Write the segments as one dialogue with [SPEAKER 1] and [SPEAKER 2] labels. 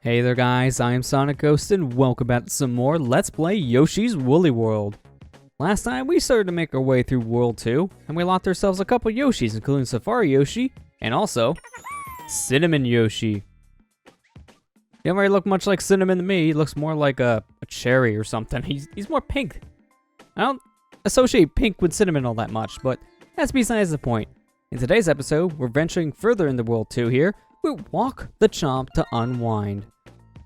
[SPEAKER 1] Hey there guys, I am SonicGhost and welcome back to some more Let's Play Yoshi's Woolly World. Last time we started to make our way through World 2, and we locked ourselves a couple Yoshis, including Safari Yoshi, and also Cinnamon Yoshi. He don't really look much like Cinnamon to me, he looks more like a cherry or something. He's more pink. I don't associate pink with Cinnamon all that much, but that's besides the point. In today's episode, we're venturing further into World 2 here, with Walk the Chomp to Unwind.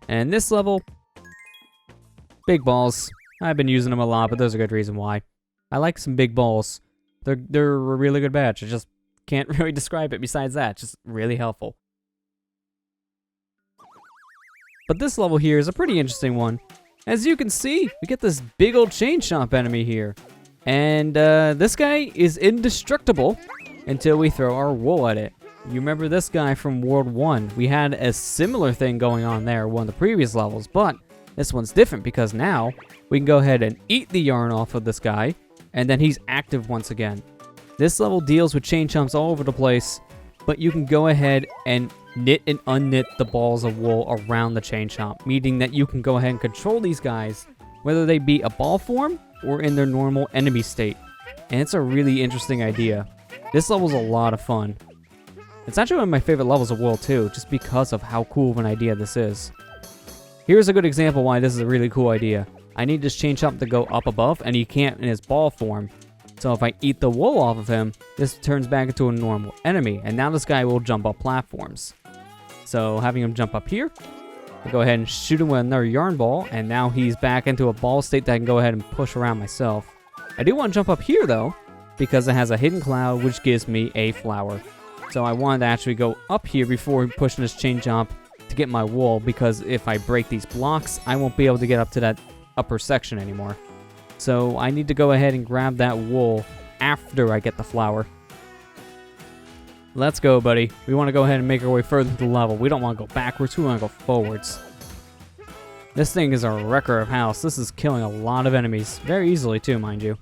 [SPEAKER 1] And in this level, big balls. I've been using them a lot, but there's a good reason why. I like some big balls. They're a really good batch. I just can't really describe it besides that. Just really helpful. But this level here is a pretty interesting one. As you can see, we get this big old chain chomp enemy here. And this guy is indestructible until we throw our wool at it. You remember this guy from World 1. We had a similar thing going on there, one of the previous levels, but this one's different because now we can go ahead and eat the yarn off of this guy, and then he's active once again. This level deals with chain chomps all over the place, but you can go ahead and knit and unknit the balls of wool around the chain chomp, meaning that you can go ahead and control these guys, whether they be a ball form or in their normal enemy state. And it's a really interesting idea. This level's a lot of fun. It's actually one of my favorite levels of World 2, just because of how cool of an idea this is. Here's a good example why this is a really cool idea. I need this chain chomp to go up above, and he can't in his ball form. So if I eat the wool off of him, this turns back into a normal enemy, and now this guy will jump up platforms. So having him jump up here, I'll go ahead and shoot him with another yarn ball, and now he's back into a ball state that I can go ahead and push around myself. I do want to jump up here though, because it has a hidden cloud which gives me a flower. So I wanted to actually go up here before pushing this chain jump to get my wool, because if I break these blocks, I won't be able to get up to that upper section anymore. So I need to go ahead and grab that wool after I get the flower. Let's go, buddy. We want to go ahead and make our way further into the level. We don't want to go backwards, we want to go forwards. This thing is a wrecker of house. This is killing a lot of enemies. Very easily too, mind you.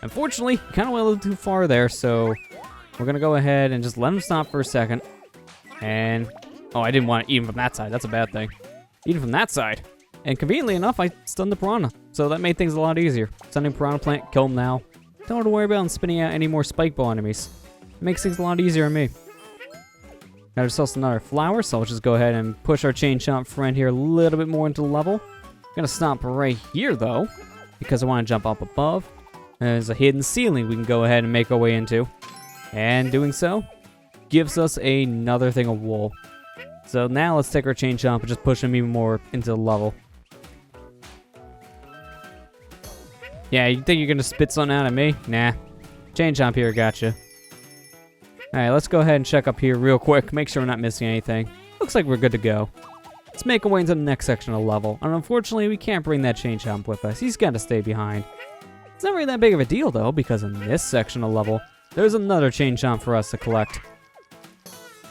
[SPEAKER 1] Unfortunately, kind of went a little too far there, so we're going to go ahead and just let him stop for a second. And, oh, I didn't want to eat him from that side. That's a bad thing. Eat him from that side. And conveniently enough, I stunned the piranha. So that made things a lot easier. Stunning piranha plant, kill him now. Don't have to worry about spinning out any more spike ball enemies. It makes things a lot easier on me. Got ourselves another flower, so let's just go ahead and push our chain chomp friend here a little bit more into the level. Gonna stop right here, though, because I want to jump up above. There's a hidden ceiling we can go ahead and make our way into. And doing so gives us another thing of wool. So now let's take our chain chomp and just push him even more into the level. Yeah, you think you're gonna spit something out at me? Nah. Chain chomp here, gotcha. Alright, let's go ahead and check up here real quick, make sure we're not missing anything. Looks like we're good to go. Let's make our way into the next section of the level. And unfortunately, we can't bring that chain chomp with us. He's gotta stay behind. It's not really that big of a deal though, because in this section of the level, there's another chain chomp for us to collect.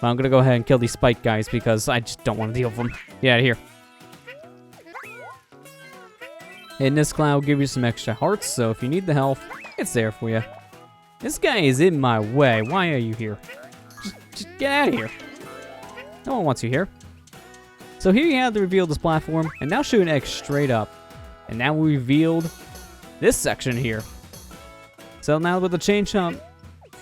[SPEAKER 1] But I'm gonna go ahead and kill these spike guys because I just don't want to deal with them. Get out of here. And this cloud will give you some extra hearts, so if you need the health, it's there for you. This guy is in my way. Why are you here? Just get out of here. No one wants you here. So here you have the reveal this platform, and now shoot an X straight up. And now we revealed this section here. So now with the chain chomp,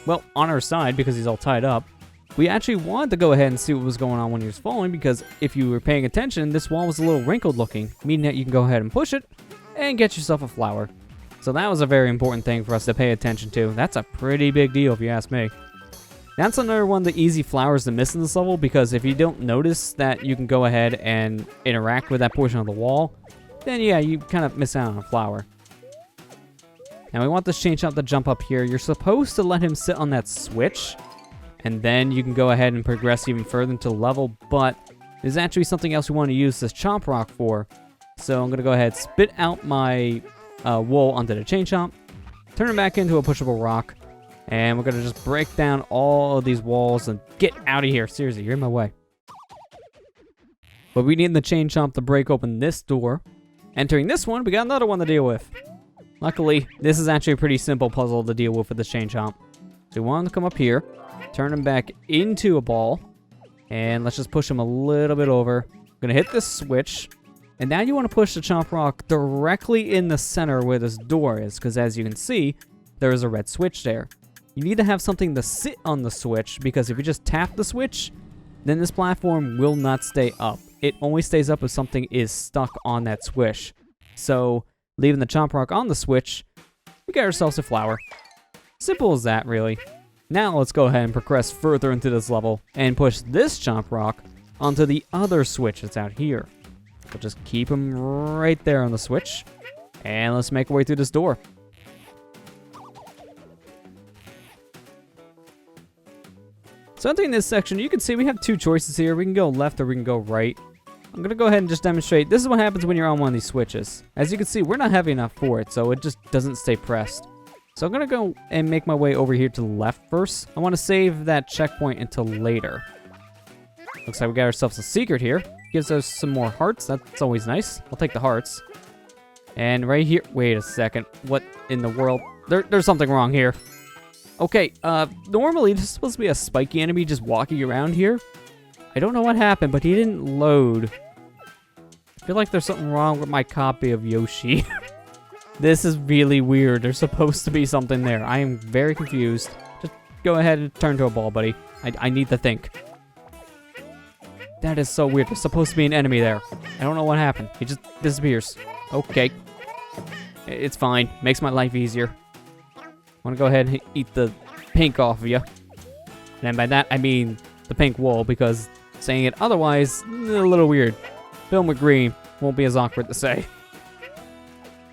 [SPEAKER 1] well, on our side, because he's all tied up, we actually wanted to go ahead and see what was going on when he was falling, because if you were paying attention, this wall was a little wrinkled looking, meaning that you can go ahead and push it and get yourself a flower. So that was a very important thing for us to pay attention to. That's a pretty big deal if you ask me. That's another one of the easy flowers to miss in this level, because if you don't notice that you can go ahead and interact with that portion of the wall, then yeah, you kind of miss out on a flower. Now we want this chain chomp to jump up here. You're supposed to let him sit on that switch, and then you can go ahead and progress even further into the level, but there's actually something else we want to use this chomp rock for. So I'm going to go ahead and spit out my wool onto the chain chomp, turn it back into a pushable rock, and we're going to just break down all of these walls and get out of here. Seriously, you're in my way. But we need the chain chomp to break open this door. Entering this one, we got another one to deal with. Luckily, this is actually a pretty simple puzzle to deal with the chain chomp. So we want him to come up here, turn him back into a ball, and let's just push him a little bit over. Gonna hit this switch. And now you want to push the Chomp Rock directly in the center where this door is, because as you can see, there is a red switch there. You need to have something to sit on the switch, because if you just tap the switch, then this platform will not stay up. It only stays up if something is stuck on that switch. So, leaving the Chomp Rock on the switch, we got ourselves a flower. Simple as that, really. Now let's go ahead and progress further into this level and push this Chomp Rock onto the other switch that's out here. We'll just keep him right there on the switch. And let's make our way through this door. So entering this section, you can see we have two choices here. We can go left or we can go right. I'm going to go ahead and just demonstrate. This is what happens when you're on one of these switches. As you can see, we're not heavy enough for it, so it just doesn't stay pressed. So I'm going to go and make my way over here to the left first. I want to save that checkpoint until later. Looks like we got ourselves a secret here. Gives us some more hearts. That's always nice. I'll take the hearts. And right here... Wait a second. What in the world? There's something wrong here. Okay, normally this is supposed to be a spiky enemy just walking around here. I don't know what happened, but he didn't load. I feel like there's something wrong with my copy of Yoshi. This is really weird. There's supposed to be something there. I am very confused. Just go ahead and turn to a ball, buddy. I need to think. That is so weird. There's supposed to be an enemy there. I don't know what happened. He just disappears. Okay. It's fine. Makes my life easier. I want to go ahead and eat the pink off of you. And by that, I mean the pink wool, because saying it otherwise, a little weird. Film with green won't be as awkward to say.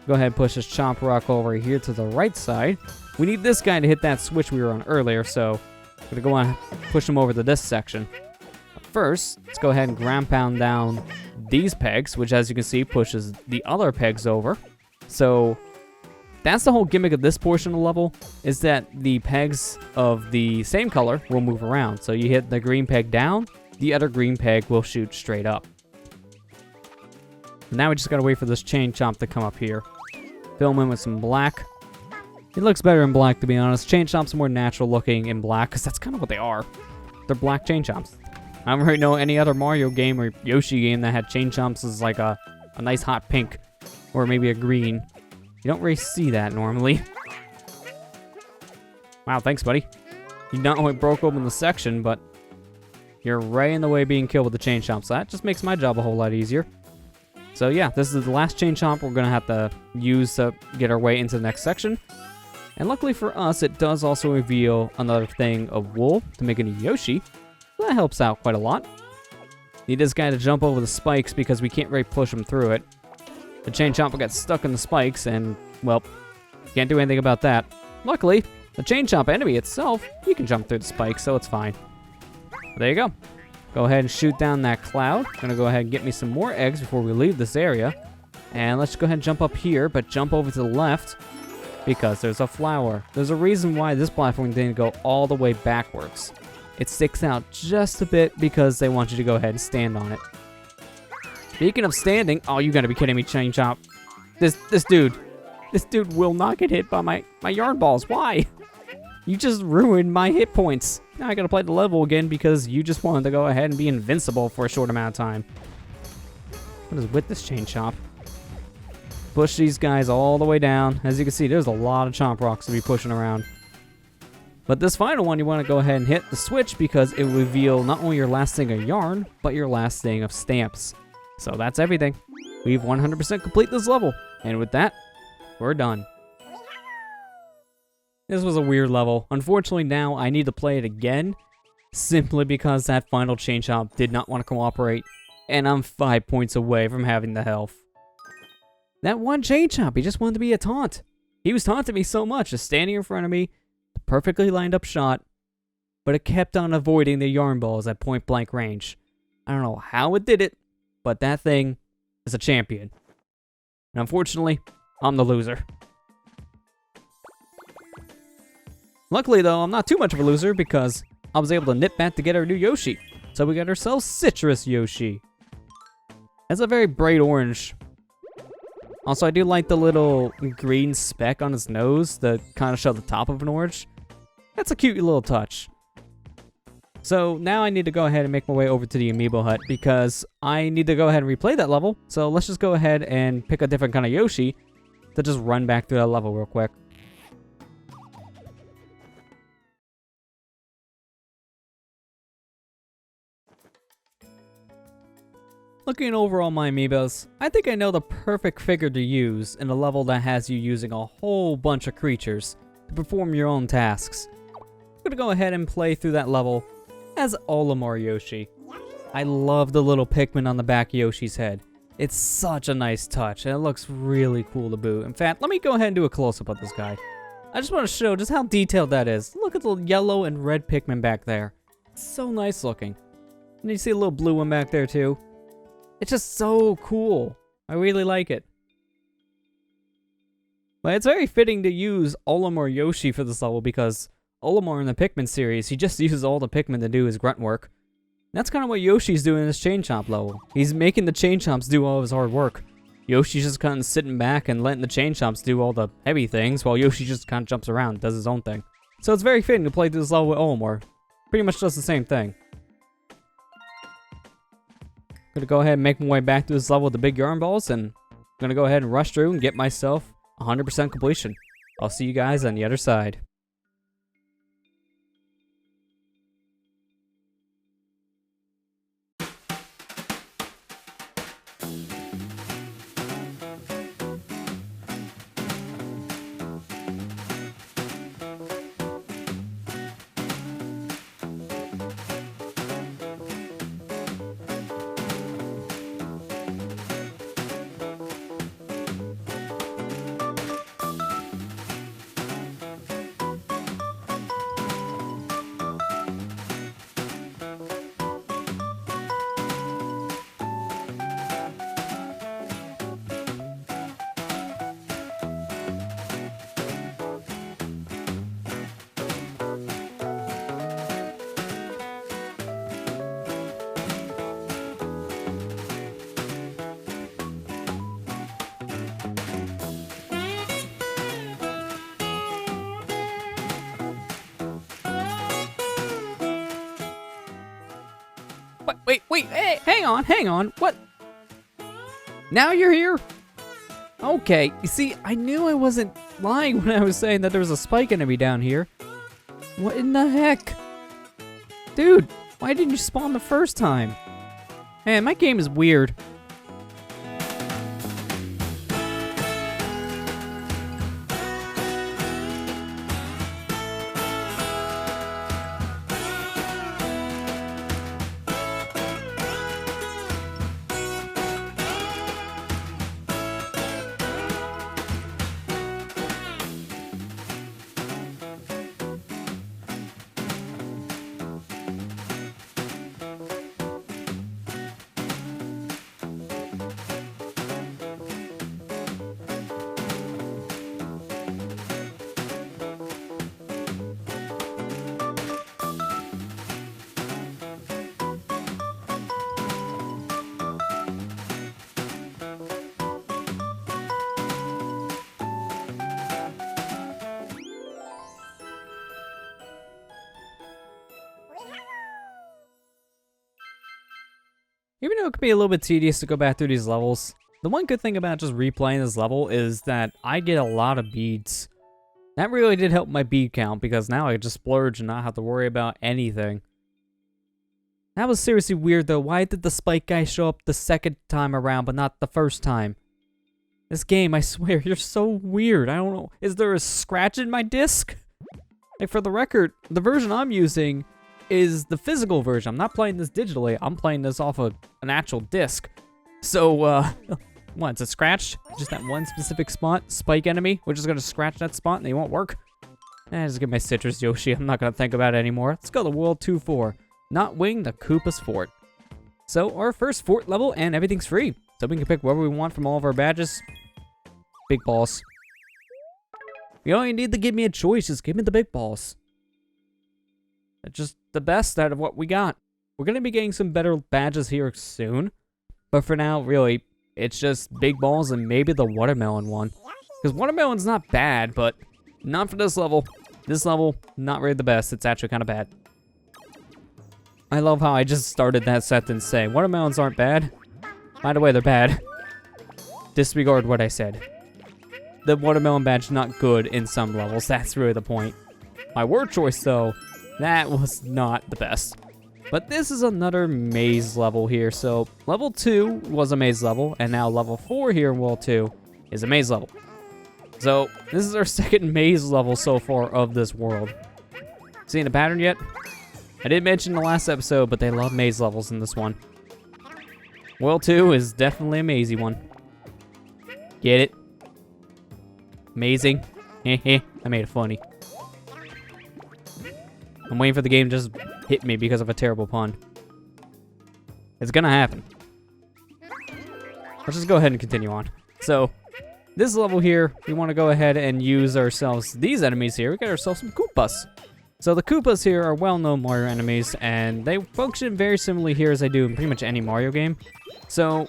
[SPEAKER 1] Go ahead and push this Chomp Rock over here to the right side. We need this guy to hit that switch we were on earlier, so I'm going to go on and push him over to this section. First, let's go ahead and ground pound down these pegs, which as you can see pushes the other pegs over. So that's the whole gimmick of this portion of the level, is that the pegs of the same color will move around. So you hit the green peg down, the other green peg will shoot straight up. Now we just gotta wait for this chain chomp to come up here. Fill him in with some black. It looks better in black, to be honest. Chain chomps are more natural looking in black, because that's kind of what they are. They're black chain chomps. I don't really know any other Mario game or Yoshi game that had chain chomps as like a nice hot pink. Or maybe a green. You don't really see that normally. Wow, thanks, buddy. You not only broke open the section, but you're right in the way of being killed with the chain chomp. So that just makes my job a whole lot easier. So yeah, this is the last chain chomp we're going to have to use to get our way into the next section. And luckily for us, it does also reveal another thing of wool to make into Yoshi. So that helps out quite a lot. Need this guy to jump over the spikes because we can't really push him through it. The chain chomp got stuck in the spikes and, well, can't do anything about that. Luckily, the chain chomp enemy itself, you can jump through the spikes, so it's fine. There you go. Go ahead and shoot down that cloud. Gonna go ahead and get me some more eggs before we leave this area. And let's go ahead and jump up here, but jump over to the left because there's a flower. There's a reason why this platform didn't go all the way backwards. It sticks out just a bit because they want you to go ahead and stand on it. Speaking of standing, oh, you gotta be kidding me, Chain Chomp. This dude will not get hit by my yarn balls. Why? You just ruined my hit points. Now I gotta play the level again because you just wanted to go ahead and be invincible for a short amount of time. What is with this Chain Chomp? Push these guys all the way down. As you can see, there's a lot of Chomp Rocks to be pushing around. But this final one, you want to go ahead and hit the switch because it will reveal not only your last thing of yarn, but your last thing of stamps. So that's everything. We've 100% complete this level. And with that, we're done. This was a weird level. Unfortunately, now I need to play it again, simply because that final Chain Chomp did not want to cooperate, and I'm 5 points away from having the health. That one Chain Chomp, he just wanted to be a taunt. He was taunting me so much, just standing in front of me, perfectly lined up shot, but it kept on avoiding the yarn balls at point blank range. I don't know how it did it, but that thing is a champion. And unfortunately, I'm the loser. Luckily though, I'm not too much of a loser because I was able to nip back to get our new Yoshi. So we got ourselves Citrus Yoshi. That's a very bright orange. Also, I do like the little green speck on his nose that kind of show the top of an orange. That's a cute little touch. So now I need to go ahead and make my way over to the amiibo hut because I need to go ahead and replay that level. So let's just go ahead and pick a different kind of Yoshi to just run back through that level real quick. Looking over all my amiibos, I think I know the perfect figure to use in a level that has you using a whole bunch of creatures to perform your own tasks. I'm gonna go ahead and play through that level as Olimar Yoshi. I love the little Pikmin on the back of Yoshi's head. It's such a nice touch, and it looks really cool to boot. In fact, let me go ahead and do a close-up of this guy. I just want to show just how detailed that is. Look at the yellow and red Pikmin back there. It's so nice looking. And you see a little blue one back there too. It's just so cool. I really like it. But it's very fitting to use Olimar Yoshi for this level because Olimar in the Pikmin series, he just uses all the Pikmin to do his grunt work. That's kind of what Yoshi's doing in this Chain Chomp level. He's making the Chain Chomps do all of his hard work. Yoshi's just kind of sitting back and letting the Chain Chomps do all the heavy things while Yoshi just kind of jumps around and does his own thing. So it's very fitting to play through this level with Olimar. Pretty much does the same thing. Gonna go ahead and make my way back to this level with the big yarn balls, and I'm gonna go ahead and rush through and get myself 100% completion. I'll see you guys on the other side. Wait, hey, hang on, what? Now you're here? Okay, you see, I knew I wasn't lying when I was saying that there was a spike enemy down here. What in the heck? Dude, why didn't you spawn the first time? Man, my game is weird. Even though it could be a little bit tedious to go back through these levels, the one good thing about just replaying this level is that I get a lot of beads. That really did help my bead count because now I just splurge and not have to worry about anything. That was seriously weird though. Why did the spike guy show up the second time around but not the first time? This game, I swear, you're so weird. I don't know. Is there a scratch in my disc? Like, for the record, the version I'm using is the physical version. I'm not playing this digitally. I'm playing this off of an actual disc. So, what, it's a scratch? Just that one specific spot? Spike enemy? We're just gonna scratch that spot and they won't work? Just get my citrus Yoshi. I'm not gonna think about it anymore. Let's go to World 2-4. Not wing the Koopa's fort. So, our first fort level and everything's free. So we can pick whatever we want from all of our badges. Big balls. You don't even need to give me a choice. Just give me the big balls. It's just the best out of what we got. We're going to be getting some better badges here soon. But for now, really, it's just big balls and maybe the watermelon one. Because watermelon's not bad, but not for this level. This level, not really the best. It's actually kind of bad. I love how I just started that sentence saying, watermelons aren't bad. By the way, they're bad. Disregard what I said. The watermelon badge not good in some levels. That's really the point. My word choice, though, that was not the best. But this is another maze level here. So level 2 was a maze level, and now level 4 here in World 2 is a maze level. So this is our second maze level so far of this world. Seeing a pattern yet? I did mention in the last episode, but they love maze levels in this one. World 2 is definitely a mazy one. Get it? Amazing. I made it funny. I'm waiting for the game to just hit me because of a terrible pun. It's gonna happen. Let's just go ahead and continue on. So, this level here, we want to go ahead and use ourselves these enemies here. We got ourselves some Koopas. So the Koopas here are well-known Mario enemies, and they function very similarly here as they do in pretty much any Mario game. So,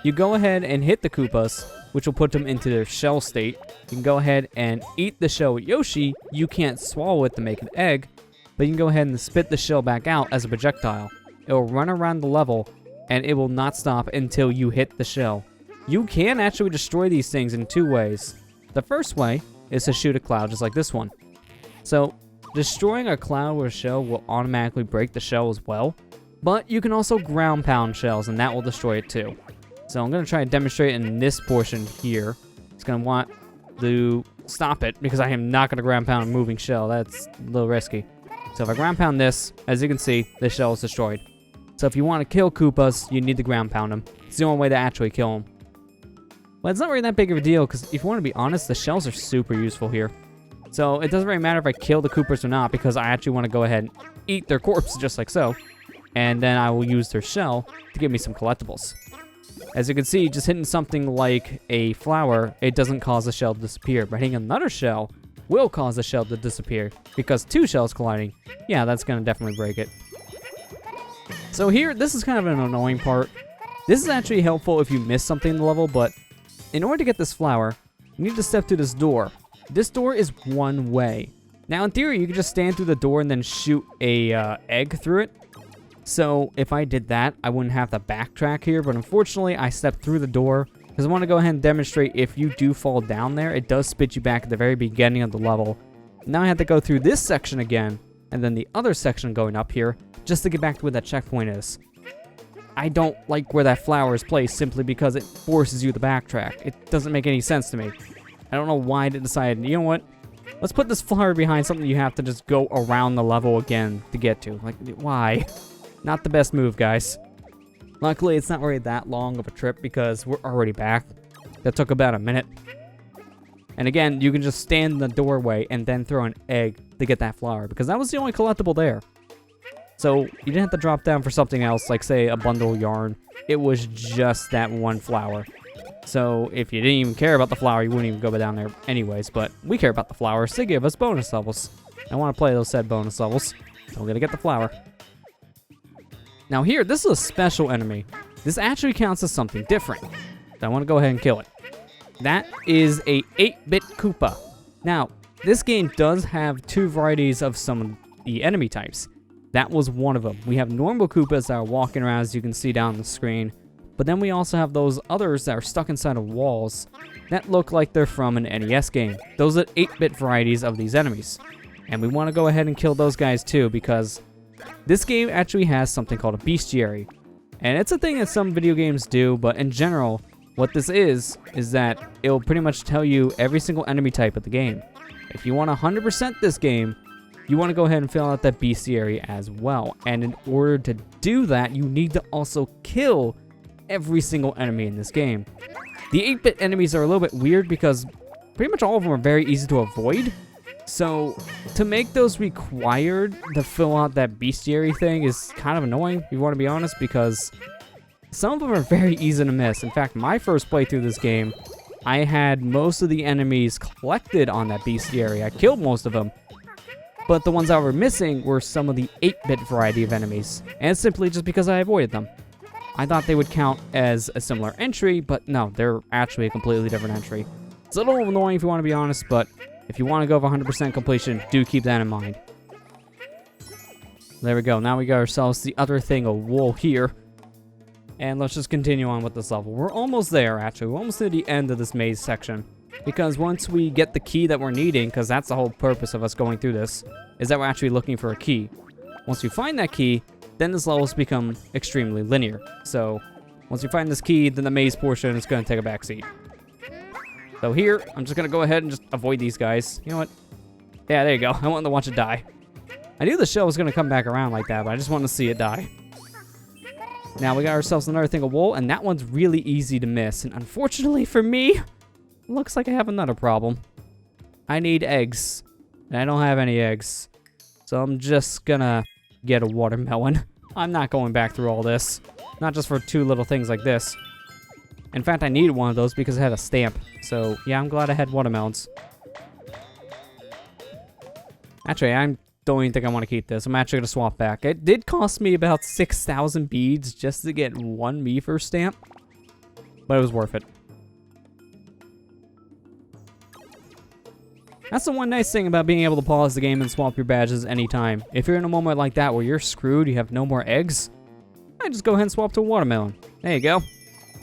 [SPEAKER 1] you go ahead and hit the Koopas, which will put them into their shell state. You can go ahead and eat the shell with Yoshi. You can't swallow it to make an egg, but you can go ahead and spit the shell back out as a projectile. It will run around the level, and it will not stop until you hit the shell. You can actually destroy these things in two ways. The first way is to shoot a cloud just like this one. So, destroying a cloud with a shell will automatically break the shell as well, but you can also ground pound shells, and that will destroy it too. So I'm going to try to demonstrate in this portion here. It's going to want to stop it because I am not going to ground pound a moving shell. That's a little risky. So if I ground pound this, as you can see, this shell is destroyed. So if you want to kill Koopas, you need to ground pound them. It's the only way to actually kill them. But it's not really that big of a deal because if you want to be honest, the shells are super useful here. So it doesn't really matter if I kill the Koopas or not because I actually want to go ahead and eat their corpse just like so. And then I will use their shell to give me some collectibles. As you can see, just hitting something like a flower, it doesn't cause the shell to disappear. But hitting another shell will cause the shell to disappear. Because two shells colliding, yeah, that's going to definitely break it. So here, this is kind of an annoying part. This is actually helpful if you miss something in the level, but in order to get this flower, you need to step through this door. This door is one way. Now, in theory, you could just stand through the door and then shoot a egg through it. So if I did that, I wouldn't have to backtrack here, but unfortunately, I stepped through the door because I want to go ahead and demonstrate if you do fall down there, it does spit you back at the very beginning of the level. Now I have to go through this section again, and then the other section going up here, just to get back to where that checkpoint is. I don't like where that flower is placed simply because it forces you to backtrack. It doesn't make any sense to me. I don't know why they decided, you know what? Let's put this flower behind something you have to just go around the level again to get to. Like, why? Not the best move, guys. Luckily, it's not really that long of a trip because we're already back. That took about a minute. And again, you can just stand in the doorway and then throw an egg to get that flower because that was the only collectible there. So you didn't have to drop down for something else, like say a bundle of yarn. It was just that one flower. So if you didn't even care about the flower, you wouldn't even go down there anyways. But we care about the flowers. They give us bonus levels. I want to play those said bonus levels. So I'm going to get the flower. Now here, this is a special enemy. This actually counts as something different. So I want to go ahead and kill it. That is a 8-bit Koopa. Now, this game does have two varieties of some of the enemy types. That was one of them. We have normal Koopas that are walking around, as you can see down the screen. But then we also have those others that are stuck inside of walls that look like they're from an NES game. Those are 8-bit varieties of these enemies. And we want to go ahead and kill those guys too because this game actually has something called a bestiary. And it's a thing that some video games do, but in general, what this is that it'll pretty much tell you every single enemy type of the game. If you want to 100% this game, you want to go ahead and fill out that bestiary as well. And in order to do that, you need to also kill every single enemy in this game. The 8-bit enemies are a little bit weird because pretty much all of them are very easy to avoid. So to make those required to fill out that bestiary thing is kind of annoying, if you want to be honest, because some of them are very easy to miss. In fact, my first playthrough this game, I had most of the enemies collected on that bestiary. I killed most of them, but the ones that were missing were some of the 8-bit variety of enemies, and it's simply just because I avoided them. I thought they would count as a similar entry, but no, they're actually a completely different entry. It's a little annoying if you want to be honest, but if you want to go for 100% completion, do keep that in mind. There we go. Now we got ourselves the other thing of wool here. And let's just continue on with this level. We're almost there, actually. We're almost to the end of this maze section. Because once we get the key that we're needing, because that's the whole purpose of us going through this, is that we're actually looking for a key. Once we find that key, then this level's become extremely linear. So, once we find this key, then the maze portion is going to take a backseat. So here, I'm just going to go ahead and just avoid these guys. You know what? Yeah, there you go. I wanted to watch it die. I knew the shell was going to come back around like that, but I just wanted to see it die. Now we got ourselves another thing of wool, and that one's really easy to miss. And unfortunately for me, looks like I have another problem. I need eggs, and I don't have any eggs. So I'm just gonna get a watermelon. I'm not going back through all this. Not just for two little things like this. In fact, I needed one of those because I had a stamp. So yeah, I'm glad I had watermelons. Actually, I don't even think I want to keep this. I'm actually going to swap back. It did cost me about 6,000 beads just to get one Meefer stamp. But it was worth it. That's the one nice thing about being able to pause the game and swap your badges anytime. If you're in a moment like that where you're screwed, you have no more eggs, I just go ahead and swap to a watermelon. There you go.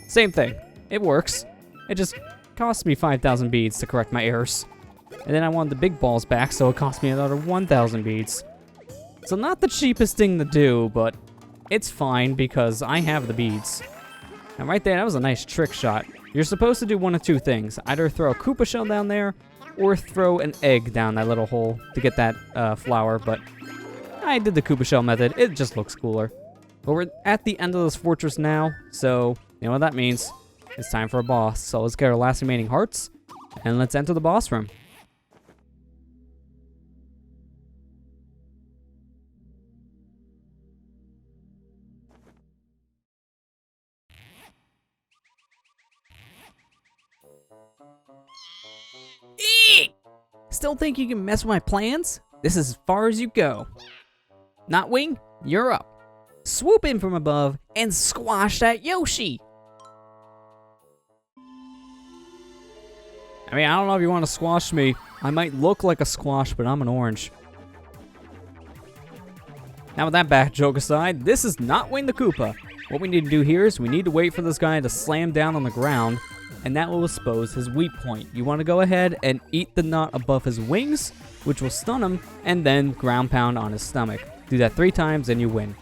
[SPEAKER 1] Same thing. It works. It just cost me 5,000 beads to correct my errors. And then I wanted the big balls back, so it cost me another 1,000 beads. So not the cheapest thing to do, but it's fine because I have the beads. And right there, that was a nice trick shot. You're supposed to do one of two things. Either throw a Koopa shell down there, or throw an egg down that little hole to get that flower, but I did the Koopa shell method. It just looks cooler. But we're at the end of this fortress now, so you know what that means. It's time for a boss. So let's get our last remaining hearts, and let's enter the boss room. Still think you can mess with my plans? This is as far as you go. Notwing, you're up. Swoop in from above and squash that Yoshi. I mean, I don't know if you want to squash me. I might look like a squash, but I'm an orange. Now with that bad joke aside, this is Notwing the Koopa. What we need to do here is we need to wait for this guy to slam down on the ground, and that will expose his weak point. You want to go ahead and eat the nut above his wings, which will stun him, and then ground pound on his stomach. Do that 3 times and you win.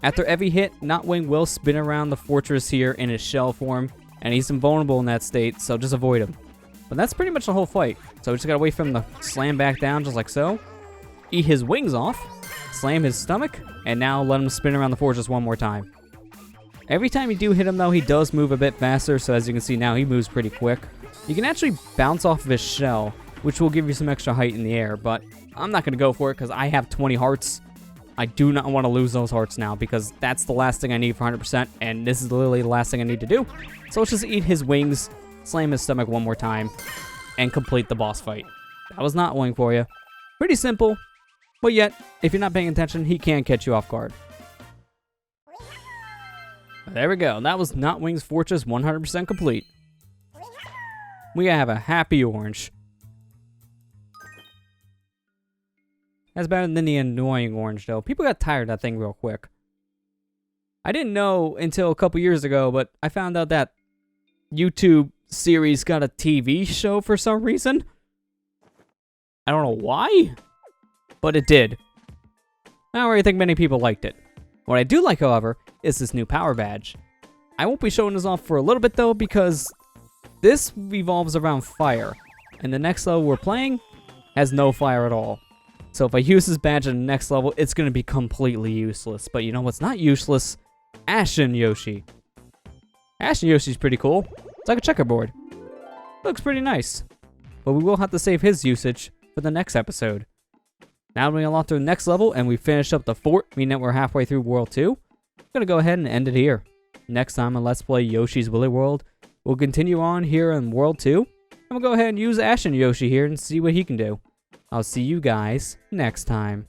[SPEAKER 1] After every hit, Notwing will spin around the fortress here in his shell form, and he's invulnerable in that state, so just avoid him. But that's pretty much the whole fight. So we just gotta wait for him to slam back down just like so, eat his wings off, slam his stomach, and now let him spin around the fortress one more time. Every time you do hit him though, he does move a bit faster, so as you can see now, he moves pretty quick. You can actually bounce off of his shell, which will give you some extra height in the air, but I'm not gonna go for it because I have 20 hearts. I do not want to lose those hearts now because that's the last thing I need for 100%, and this is literally the last thing I need to do. So let's just eat his wings, slam his stomach one more time, and complete the boss fight. That was Notwing for you. Pretty simple, but yet, if you're not paying attention, he can catch you off guard. There we go. That was Notwing's Fortress 100% complete. We have a happy orange. That's better than the annoying orange, though. People got tired of that thing real quick. I didn't know until a couple years ago, but I found out that YouTube series got a TV show for some reason. I don't know why, but it did. I don't really think many people liked it. What I do like, however, is this new power badge. I won't be showing this off for a little bit, though, because this revolves around fire, and the next level we're playing has no fire at all. So if I use this badge in the next level, it's going to be completely useless. But you know what's not useless? Ashen Yoshi. Ashen Yoshi's pretty cool. It's like a checkerboard. Looks pretty nice. But we will have to save his usage for the next episode. Now we unlock to the next level and we finish up the fort, meaning that we're halfway through World 2. I'm going to go ahead and end it here. Next time on Let's Play Yoshi's Woolly World, we'll continue on here in World 2. And we'll go ahead and use Ashen Yoshi here and see what he can do. I'll see you guys next time.